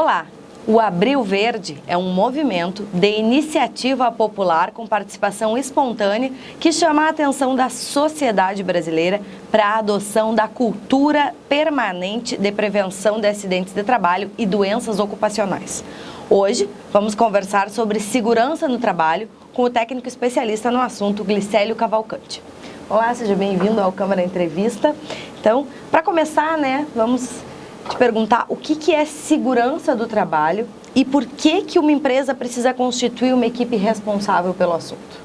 Olá! O Abril Verde é um movimento de iniciativa popular com participação espontânea que chama a atenção da sociedade brasileira para a adoção da cultura permanente de prevenção de acidentes de trabalho e doenças ocupacionais. Hoje, vamos conversar sobre segurança no trabalho com o técnico especialista no assunto, Glicélio Cavalcante. Olá, seja bem-vindo ao Câmara Entrevista. Então, para começar, vamos te perguntar o que é segurança do trabalho e por que uma empresa precisa constituir uma equipe responsável pelo assunto.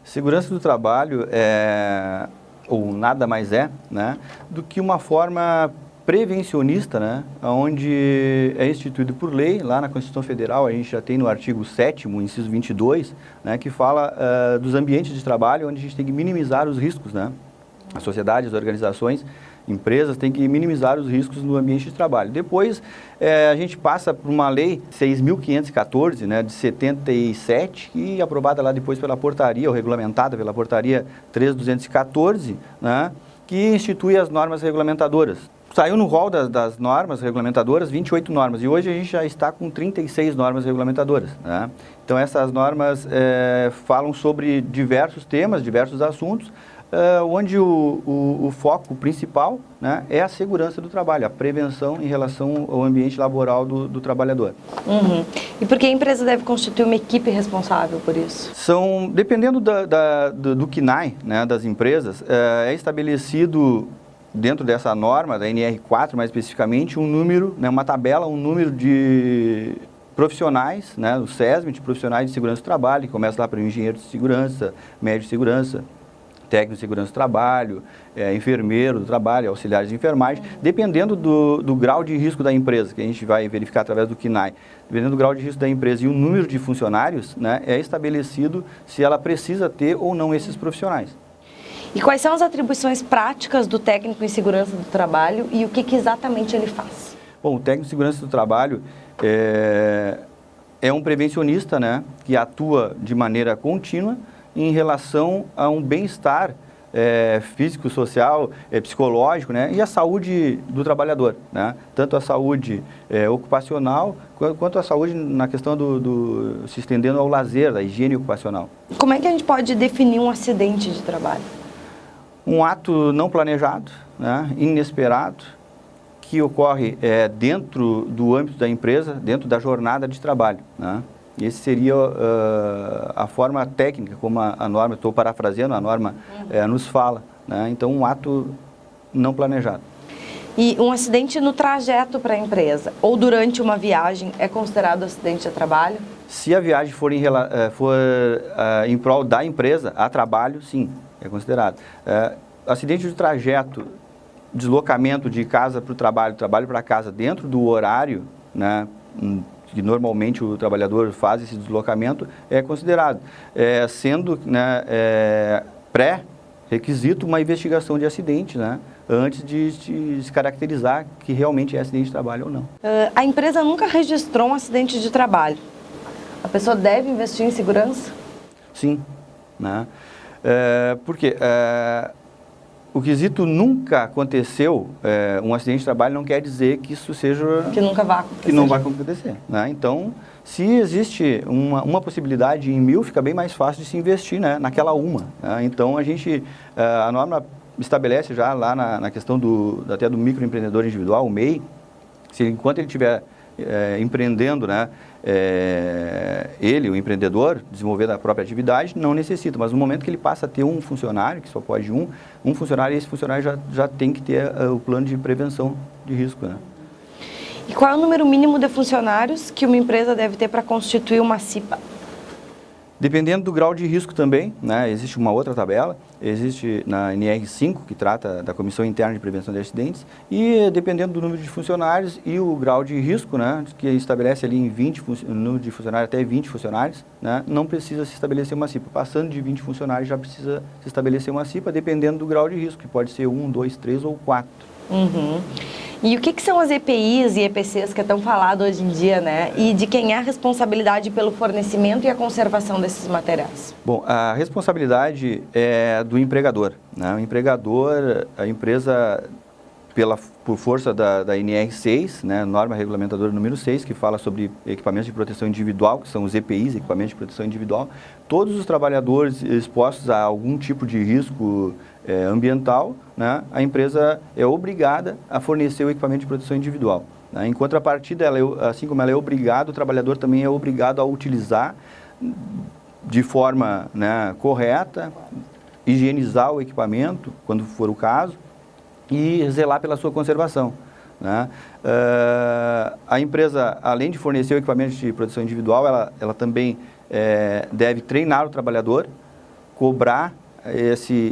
Segurança do trabalho ou nada mais do que uma forma prevencionista, onde é instituído por lei, lá na Constituição Federal, a gente já tem no artigo 7º, inciso 22, que fala dos ambientes de trabalho, onde a gente tem que minimizar os riscos, As sociedades, as organizações, empresas têm que minimizar os riscos no ambiente de trabalho. Depois, a gente passa por uma lei 6.514, de 77, e aprovada lá depois pela portaria, ou regulamentada pela portaria 3.214, que institui as normas regulamentadoras. Saiu no rol das normas regulamentadoras 28 normas, e hoje a gente já está com 36 normas regulamentadoras. Então, essas normas falam sobre diversos temas, diversos assuntos, onde o foco principal é a segurança do trabalho, a prevenção em relação ao ambiente laboral do trabalhador. E por que a empresa deve constituir uma equipe responsável por isso? Dependendo do CNAE, das empresas, é estabelecido dentro dessa norma, da NR4 mais especificamente, um número, uma tabela, um número de profissionais, o SESM, de profissionais de segurança do trabalho, que começa lá para o engenheiro de segurança, médico de segurança, técnico de segurança do trabalho, enfermeiro do trabalho, auxiliares de enfermagem, dependendo do grau de risco da empresa, que a gente vai verificar através do CNAE, dependendo do grau de risco da empresa e o número de funcionários, é estabelecido se ela precisa ter ou não esses profissionais. E quais são as atribuições práticas do técnico em segurança do trabalho e o que exatamente ele faz? Bom, o técnico em segurança do trabalho é um prevencionista, que atua de maneira contínua em relação a um bem-estar físico, social, psicológico, e a saúde do trabalhador, tanto a saúde ocupacional quanto a saúde na questão se estendendo ao lazer, da higiene ocupacional. Como é que a gente pode definir um acidente de trabalho? Um ato não planejado, inesperado, que ocorre dentro do âmbito da empresa, dentro da jornada de trabalho. Esse seria a forma técnica, como a norma, estou parafraseando, a norma nos fala. Então, um ato não planejado. E um acidente no trajeto para a empresa ou durante uma viagem é considerado acidente de trabalho? Se a viagem for em prol da empresa, a trabalho, sim, é considerado. Acidente de trajeto, deslocamento de casa para o trabalho para casa dentro do horário, que normalmente o trabalhador faz esse deslocamento, é considerado, sendo pré-requisito uma investigação de acidente, antes de se caracterizar que realmente é acidente de trabalho ou não. A empresa nunca registrou um acidente de trabalho. A pessoa deve investir em segurança? Sim. Por quê? O quesito nunca aconteceu, um acidente de trabalho não quer dizer que isso seja... Que nunca vai acontecer. Que não vai acontecer. Então, se existe uma possibilidade em 1000, fica bem mais fácil de se investir naquela uma. Então, a norma estabelece já lá na questão até do microempreendedor individual, o MEI, enquanto ele estiver empreendendo, ele, o empreendedor, desenvolvendo a própria atividade, não necessita. Mas no momento que ele passa a ter um funcionário, que só pode um funcionário, esse funcionário já tem que ter o plano de prevenção de risco. E qual é o número mínimo de funcionários que uma empresa deve ter para constituir uma CIPA? Dependendo do grau de risco também, existe uma outra tabela, existe na NR5, que trata da Comissão Interna de Prevenção de Acidentes, e dependendo do número de funcionários e o grau de risco, que estabelece ali em número de funcionários até 20 funcionários, não precisa se estabelecer uma CIPA. Passando de 20 funcionários já precisa se estabelecer uma CIPA, dependendo do grau de risco, que pode ser 1, 2, 3 ou 4. E o que são as EPIs e EPCs que é tão falado hoje em dia, E de quem é a responsabilidade pelo fornecimento e a conservação desses materiais? Bom, a responsabilidade é do empregador, O empregador, a empresa por força da NR6, né, norma regulamentadora número 6, que fala sobre equipamentos de proteção individual, que são os EPIs, equipamentos de proteção individual. Todos os trabalhadores expostos a algum tipo de risco ambiental, né, a empresa é obrigada a fornecer o equipamento de proteção individual. Né. Em contrapartida, assim como ela é obrigada, o trabalhador também é obrigado a utilizar de forma, né, correta, higienizar o equipamento, quando for o caso, e zelar pela sua conservação. Né? A empresa, além de fornecer o equipamento de proteção individual, ela também deve treinar o trabalhador, cobrar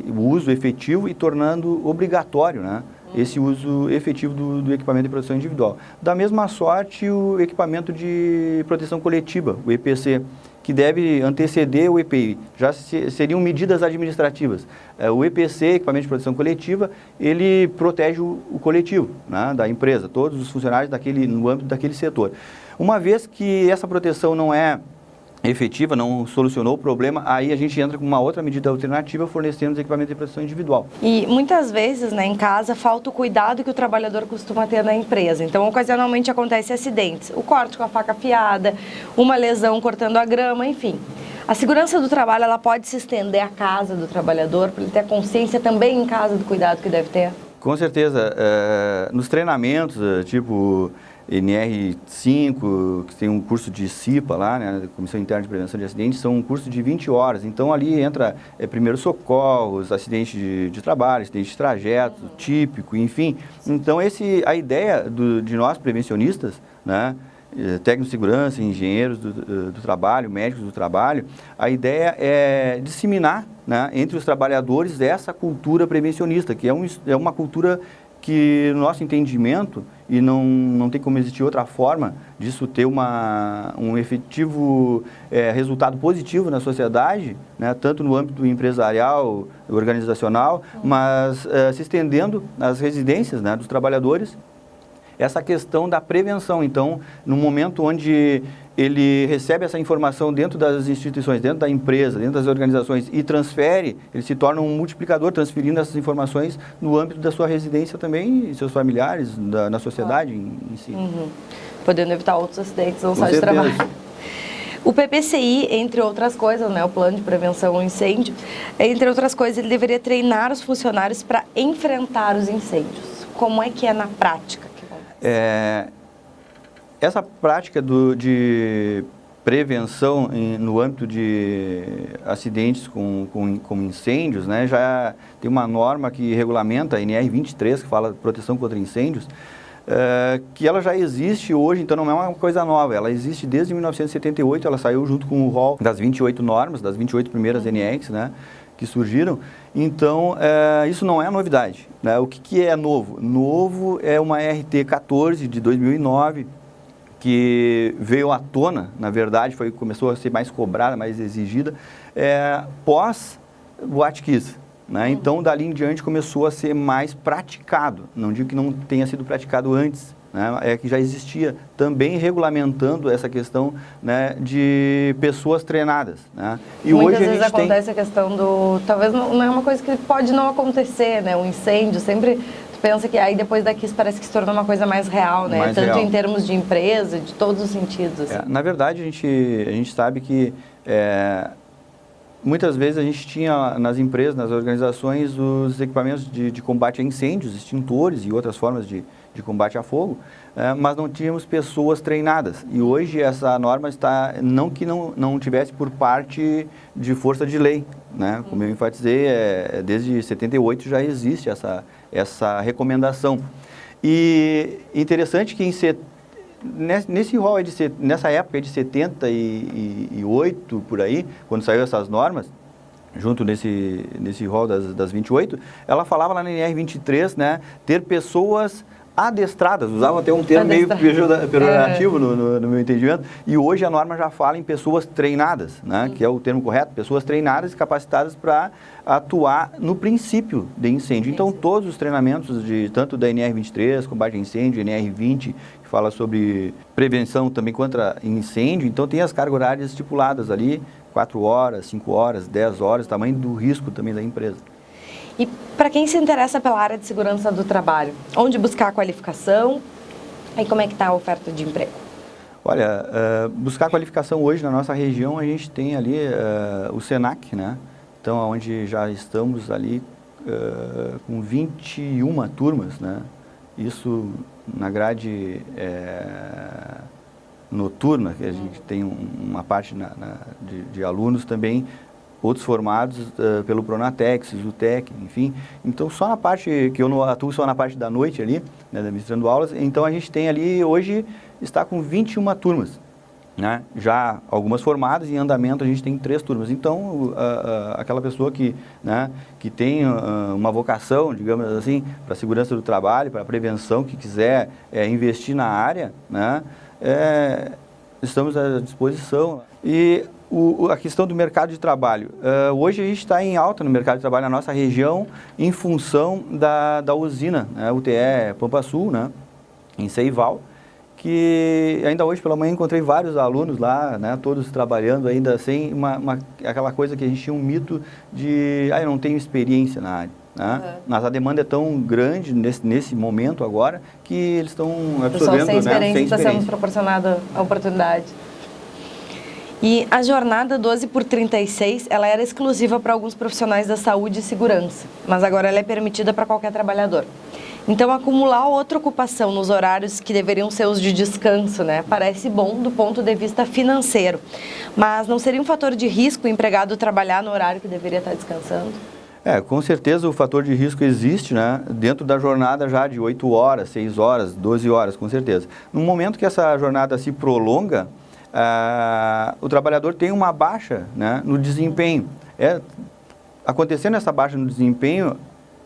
o uso efetivo e tornando obrigatório, né, esse uso efetivo do equipamento de proteção individual. Da mesma sorte, o equipamento de proteção coletiva, o EPC, que deve anteceder o EPI. Já seriam medidas administrativas. O EPC, equipamento de proteção coletiva, ele protege o coletivo, né, da empresa, todos os funcionários no âmbito daquele setor. Uma vez que essa proteção não é efetiva, não solucionou o problema, aí a gente entra com uma outra medida alternativa, fornecendo os equipamentos de proteção individual. E muitas vezes, né, em casa, falta o cuidado que o trabalhador costuma ter na empresa. Então, ocasionalmente acontecem acidentes, o corte com a faca afiada, uma lesão cortando a grama, enfim. A segurança do trabalho, ela pode se estender à casa do trabalhador, para ele ter consciência também em casa do cuidado que deve ter? Com certeza. Nos treinamentos, tipo NR5, que tem um curso de CIPA lá, né, Comissão Interna de Prevenção de Acidentes, são um curso de 20 horas. Então, ali entra primeiros socorros, acidente de trabalho, acidente de trajeto, típico, enfim. Então, a ideia de nós, prevencionistas, né, técnicos de segurança, engenheiros do trabalho, médicos do trabalho, a ideia é disseminar, né, entre os trabalhadores essa cultura prevencionista, que é uma cultura que, no nosso entendimento, e não tem como existir outra forma disso ter um efetivo resultado positivo na sociedade, né, tanto no âmbito empresarial, organizacional, mas se estendendo às residências, né, dos trabalhadores, essa questão da prevenção. Então, no momento onde ele recebe essa informação dentro das instituições, dentro da empresa, dentro das organizações e transfere, ele se torna um multiplicador, transferindo essas informações no âmbito da sua residência também, e seus familiares, na sociedade em si. Uhum. Podendo evitar outros acidentes, não só de trabalho. O PPCI, entre outras coisas, né, o Plano de Prevenção ao Incêndio, entre outras coisas, ele deveria treinar os funcionários para enfrentar os incêndios. Como é que é na prática? Essa prática de prevenção no âmbito de acidentes com incêndios, né, já tem uma norma que regulamenta, a NR23, que fala de proteção contra incêndios, que ela já existe hoje, então não é uma coisa nova. Ela existe desde 1978, ela saiu junto com o rol das 28 normas, das 28 primeiras NRs, né, que surgiram. Então, isso não é novidade, né? O que é novo? Novo é uma RT 14 de 2009, que veio à tona, na verdade, começou a ser mais cobrada, mais exigida, pós Boate Kiss, né? Então, dali em diante, começou a ser mais praticado. Não digo que não tenha sido praticado antes, né? É que já existia também regulamentando essa questão, né, de pessoas treinadas, né? E muitas hoje vezes acontece a questão talvez não é uma coisa que pode não acontecer, né? Um incêndio, sempre tu pensa que aí depois daqui parece que se tornou uma coisa mais real, né? Mais tanto real. Em termos de empresa, de todos os sentidos. Assim. Na verdade, a gente sabe que muitas vezes a gente tinha nas empresas, nas organizações, os equipamentos de combate a incêndios, extintores e outras formas de combate a fogo, mas não tínhamos pessoas treinadas. E hoje essa norma está, não que não tivesse por parte de força de lei, né? Como eu enfatizei, desde 78 já existe essa recomendação. E interessante que nesse rol nessa época de 78, por aí, quando saiu essas normas, junto nesse rol das 28, ela falava lá na NR23, né, ter pessoas adestradas, usava até um termo meio pejorativo no meu entendimento, e hoje a norma já fala em pessoas treinadas, né, que é o termo correto, pessoas treinadas e capacitadas para atuar no princípio de incêndio. Então, todos os treinamentos, tanto da NR23, combate a incêndio, NR20, que fala sobre prevenção também contra incêndio, então tem as cargas horárias estipuladas ali, 4 horas, 5 horas, 10 horas, tamanho do risco também da empresa. E para quem se interessa pela área de segurança do trabalho, onde buscar a qualificação e como é que está a oferta de emprego? Olha, buscar qualificação hoje na nossa região, a gente tem ali o SENAC, né? Então, onde já estamos ali com 21 turmas, né? Isso na grade noturna, que a gente tem uma parte de alunos também, outros formados pelo Pronatex, Zutec, enfim. Então, só na parte, que eu não atuo só na parte da noite ali, né, administrando aulas, então a gente tem ali, hoje, está com 21 turmas, né? Já algumas formadas, em andamento a gente tem 3 turmas. Então, aquela pessoa que, né, que tem uma vocação, digamos assim, para a segurança do trabalho, para a prevenção, que quiser investir na área, né, estamos à disposição. E a questão do mercado de trabalho. Hoje a gente está em alta no mercado de trabalho na nossa região em função da usina, né, UTE Pampa Sul, né, em Ceival, que ainda hoje pela manhã encontrei vários alunos lá, né, todos trabalhando ainda sem aquela coisa que a gente tinha um mito de, eu não tenho experiência na área. Né? Mas a demanda é tão grande nesse momento agora que eles estão absorvendo, sem experiência, sem está sendo proporcionada a oportunidade. E a jornada 12x36, ela era exclusiva para alguns profissionais da saúde e segurança, mas agora ela é permitida para qualquer trabalhador. Então, acumular outra ocupação nos horários que deveriam ser os de descanso, né, parece bom do ponto de vista financeiro. Mas não seria um fator de risco o empregado trabalhar no horário que deveria estar descansando? Com certeza o fator de risco existe, né, dentro da jornada já de 8 horas, 6 horas, 12 horas, com certeza. No momento que essa jornada se prolonga, o trabalhador tem uma baixa, né, no desempenho. Acontecendo essa baixa no desempenho,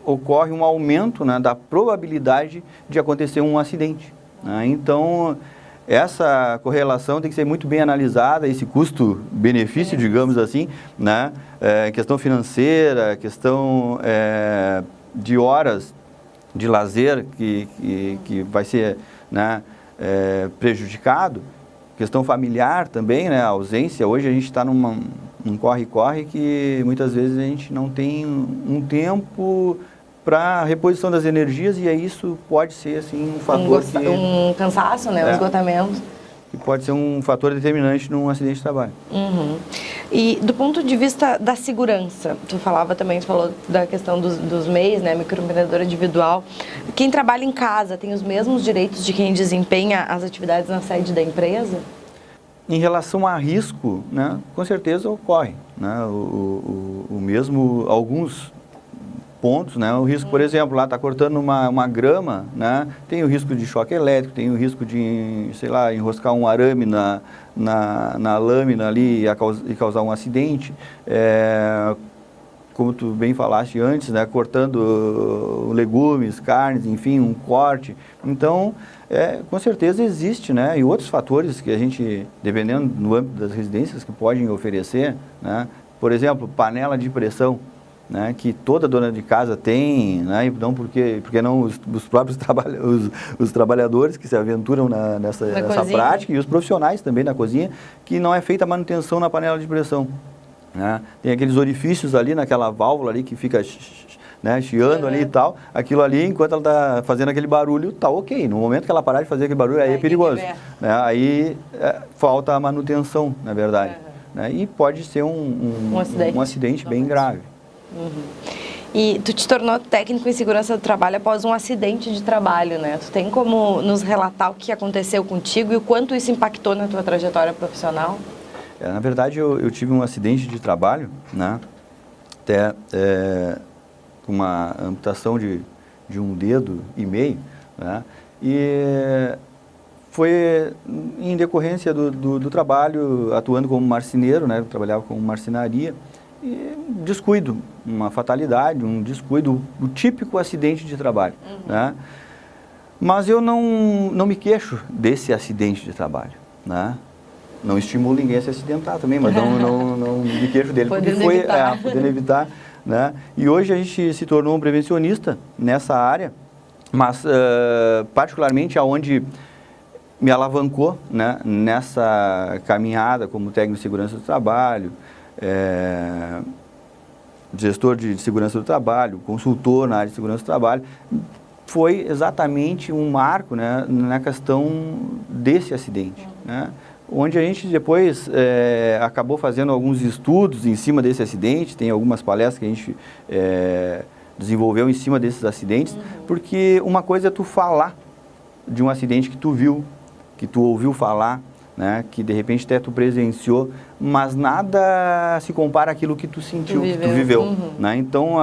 ocorre um aumento, né, da probabilidade de acontecer um acidente. Né? Então, essa correlação tem que ser muito bem analisada, esse custo-benefício, digamos assim, né? Questão financeira, questão de horas de lazer que vai ser, né, prejudicado, questão familiar também, né, a ausência. Hoje a gente está num corre-corre que muitas vezes a gente não tem um tempo para a reposição das energias, e aí isso pode ser assim um fator um cansaço, né, um esgotamento. Que pode ser um fator determinante num acidente de trabalho. E do ponto de vista da segurança, tu falou da questão dos MEIs, né, microempreendedor individual. Quem trabalha em casa tem os mesmos direitos de quem desempenha as atividades na sede da empresa? Em relação a risco, né, com certeza ocorre, né, o mesmo, alguns pontos, né, o risco, por exemplo, lá está cortando uma grama, né, tem o risco de choque elétrico, tem o risco de, sei lá, enroscar um arame na lâmina ali e causar um acidente. Como tu bem falaste antes, né, cortando legumes, carnes, enfim, um corte. Então, com certeza existe, né, e outros fatores que a gente, dependendo do âmbito das residências, que podem oferecer, né, por exemplo, panela de pressão, né, que toda dona de casa tem, né, então porque não os próprios os trabalhadores que se aventuram nessa prática, e os profissionais também da cozinha, que não é feita a manutenção na panela de pressão. Né? Tem aqueles orifícios ali naquela válvula ali que fica, né, chiando ali e tal, aquilo ali, enquanto ela está fazendo aquele barulho, tá ok. No momento que ela parar de fazer aquele barulho, aí é perigoso. Né? Aí falta a manutenção, na verdade. Né? E pode ser um acidente bem grave. E tu te tornou técnico em segurança do trabalho após um acidente de trabalho, né? Tu tem como nos relatar o que aconteceu contigo e o quanto isso impactou na tua trajetória profissional? Na verdade, eu tive um acidente de trabalho, né? Até com uma amputação de um dedo e meio, né? E foi em decorrência do trabalho, atuando como marceneiro, né? Eu trabalhava como marcenaria. E descuido, uma fatalidade, um descuido, o típico acidente de trabalho. Né? Mas eu não me queixo desse acidente de trabalho. Né? Não estimulo ninguém a se acidentar também, mas não me queixo dele, porque foi podendo evitar. Né? E hoje a gente se tornou um prevencionista nessa área, mas particularmente aonde me alavancou, né, nessa caminhada como técnico de segurança do trabalho, gestor de segurança do trabalho, consultor na área de segurança do trabalho, foi exatamente um marco, né, na questão desse acidente, né, onde a gente depois acabou fazendo alguns estudos em cima desse acidente, tem algumas palestras que a gente desenvolveu em cima desses acidentes, porque uma coisa é tu falar de um acidente que tu viu, que tu ouviu falar, né, que de repente até tu presenciou, mas nada se compara àquilo que tu sentiu, que tu viveu, né? Então,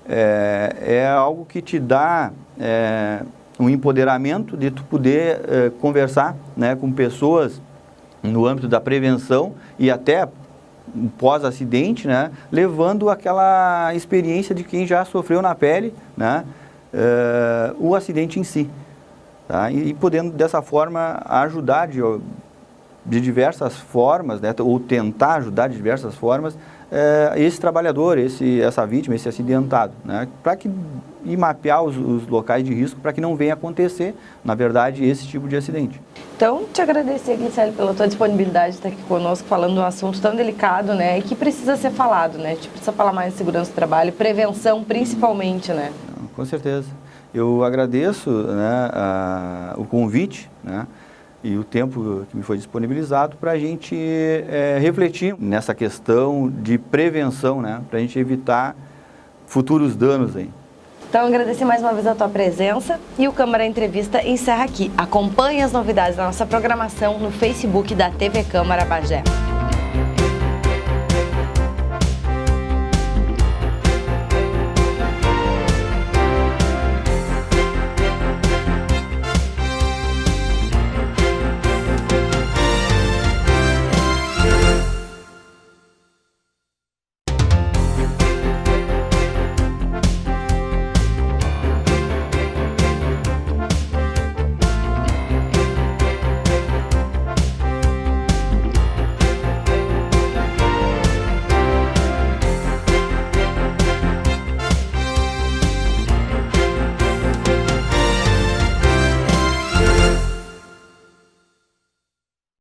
é algo que te dá um empoderamento de tu poder conversar, né, com pessoas no âmbito da prevenção e até pós-acidente, né, levando aquela experiência de quem já sofreu na pele, né, o acidente em si. Tá? E podendo dessa forma ajudar de diversas formas, né, ou tentar ajudar de diversas formas esse trabalhador, essa vítima, esse acidentado, né, e mapear os locais de risco para que não venha acontecer, na verdade, esse tipo de acidente. Então, te agradecer, Glicério, pela tua disponibilidade de estar aqui conosco falando de um assunto tão delicado, né, e que precisa ser falado, né, a gente precisa falar mais de segurança do trabalho, prevenção principalmente, né. Com certeza. Eu agradeço, né, o convite, né, e o tempo que me foi disponibilizado para a gente refletir nessa questão de prevenção, né, para a gente evitar futuros danos aí. Então, agradecer mais uma vez a tua presença e o Câmara Entrevista encerra aqui. Acompanhe as novidades da nossa programação no Facebook da TV Câmara Bagé.